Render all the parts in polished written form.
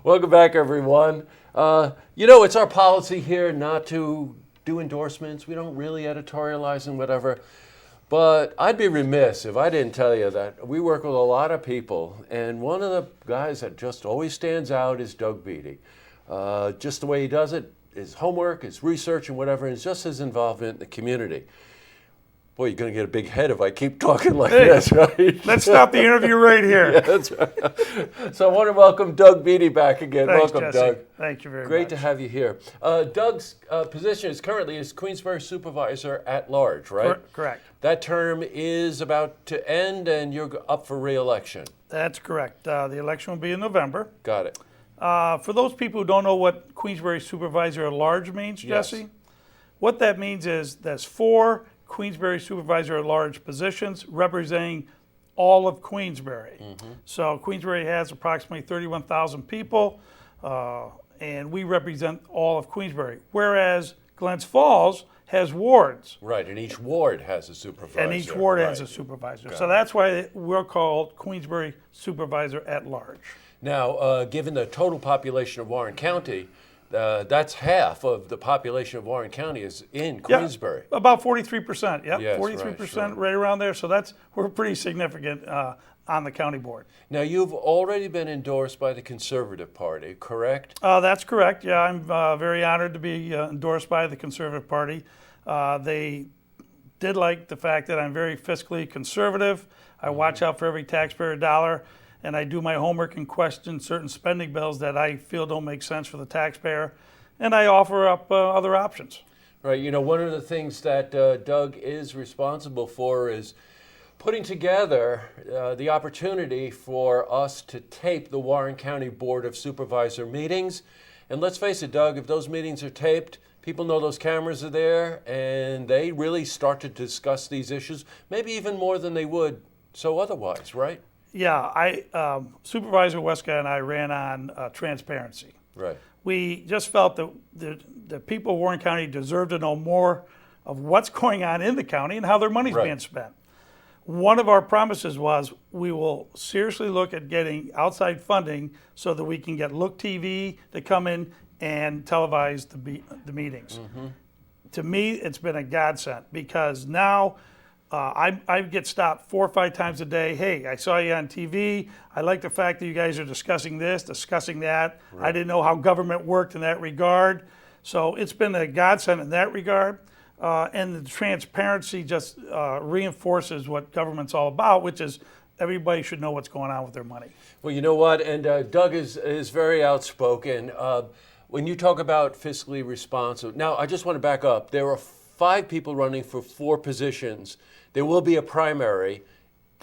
Welcome back, everyone. It's our policy here not to do endorsements. We don't really editorialize and whatever. But I'd be remiss if I didn't tell you that we work with a lot of people, and one of the guys that just always stands out is Doug Beaty. Just the way he does it, his homework, his research, and whatever, and just his involvement in the community. Boy, you're going to get a big head if I keep talking like this, right? Let's stop the interview right here. Yeah, that's right. So I want to welcome Doug Beaty back again. Thanks, Welcome, Jesse. Doug. Thank you very much. Great to have you here. Doug's position is currently Queensbury Supervisor-at-Large, right? Correct. That term is about to end, and you're up for re-election. That's correct. The election will be in November. Got it. For those people who don't know what Queensbury Supervisor-at-Large means, Yes. Jesse, what that means is there's 4 Queensbury Supervisor-at-Large positions representing all of Queensbury. Mm-hmm. So Queensbury has approximately 31,000 people, and we represent all of Queensbury. Whereas Glens Falls has wards. Right, and each ward has a supervisor. And each ward has a Right. supervisor. Got So it. that's why we're called Queensbury Supervisor-at-Large. Now, given the total population of Warren County, that's half of the population of Warren County is in Queensbury. Yeah, about 43%. Yep, Yes, 43%, right, right around there. So we're pretty significant on the county board. Now, you've already been endorsed by the Conservative Party, correct? That's correct. Yeah, I'm very honored to be endorsed by the Conservative Party. They did like the fact that I'm very fiscally conservative. I watch out for every taxpayer dollar, and I do my homework and question certain spending bills that I feel don't make sense for the taxpayer, and I offer up other options. Right. One of the things that Doug is responsible for is putting together the opportunity for us to tape the Warren County Board of Supervisor meetings. And let's face it, Doug, if those meetings are taped, people know those cameras are there, and they really start to discuss these issues, maybe even more than they would so otherwise, right? Yeah, Supervisor Westcott and I ran on transparency. Right. We just felt that the people of Warren County deserve to know more of what's going on in the county and how their money's Right. being spent. One of our promises was we will seriously look at getting outside funding so that we can get Look TV to come in and televise the meetings. Mm-hmm. To me, it's been a godsend because now I get stopped 4 or 5 times a day. Hey, I saw you on TV. I like the fact that you guys are discussing this, discussing that. Right. I didn't know how government worked in that regard. So it's been a godsend in that regard. And the transparency just reinforces what government's all about, which is everybody should know what's going on with their money. Well, you know what? And Doug is very outspoken. When you talk about fiscally responsive, now I just want to back up. There are 5 people running for 4 positions. There will be a primary.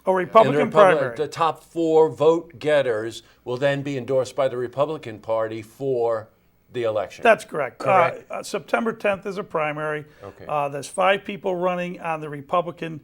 A Republican primary. The top 4 vote getters will then be endorsed by the Republican Party for the election. That's correct. Correct. September 10th is a primary. Okay. There's 5 people running on the Republican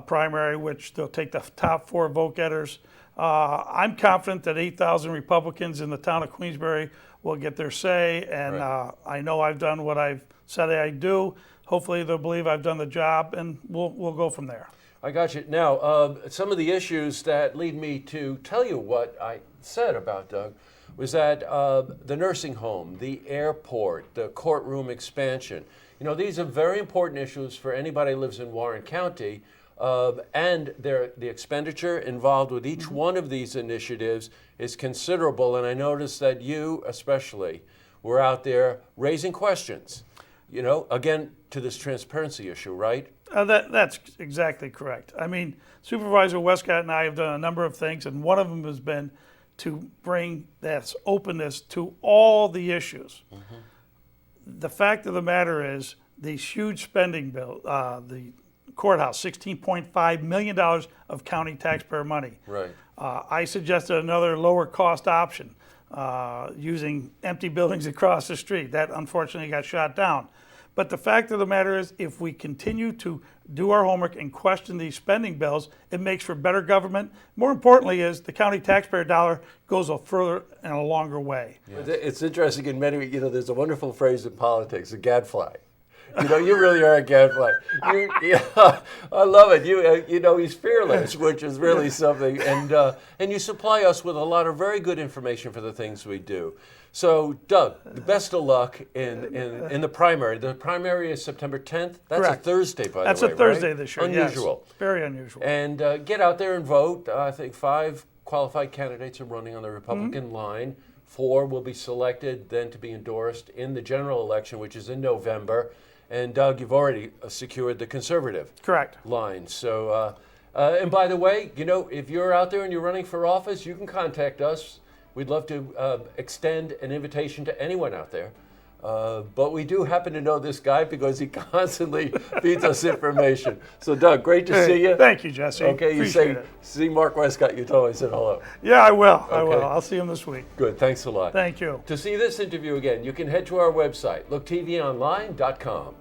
primary, which they'll take the top 4 vote getters. I'm confident that 8,000 Republicans in the town of Queensbury will get their say, and Right. I know I've done what I've said I'd do. Hopefully they'll believe I've done the job, and we'll go from there. I got you. Now, some of the issues that lead me to tell you what I said about Doug was that the nursing home, the airport, the courtroom expansion, these are very important issues for anybody who lives in Warren County, and the expenditure involved with each one of these initiatives is considerable, and I noticed that you especially were out there raising questions, again, to this transparency issue, right? That's exactly correct. I mean, Supervisor Westcott and I have done a number of things, and one of them has been to bring that openness to all the issues. Mm-hmm. The fact of the matter is, these huge spending bill, the courthouse, $16.5 million of county taxpayer money. Right. I suggested another lower cost option, using empty buildings across the street. That unfortunately got shot down. But the fact of the matter is, if we continue to do our homework and question these spending bills, it makes for better government. More importantly is the county taxpayer dollar goes a further and a longer way. Yes. It's interesting in many, there's a wonderful phrase in politics, a gadfly. You know, you really are a gadfly. Yeah, I love it. You know, he's fearless, which is really something. And you supply us with a lot of very good information for the things we do. So, Doug, the best of luck in the primary. The primary is September 10th. That's Correct. a Thursday, by the way, That's a Thursday right? this year. Unusual. Yes. Very unusual. And get out there and vote. I think 5 qualified candidates are running on the Republican line. 4 will be selected, then to be endorsed in the general election, which is in November. And Doug, you've already secured the conservative Correct. line. So, and by the way, you know, if you're out there and you're running for office, you can contact us. We'd love to extend an invitation to anyone out there. But we do happen to know this guy because he constantly feeds us information. So, Doug, great to see you. Thank you, Jesse. Okay, you see Mark Westcott. You told me, I said hello. Yeah, I will. I Okay. will. I'll see him this week. Good. Thanks a lot. Thank you. To see this interview again, you can head to our website, looktvonline.com.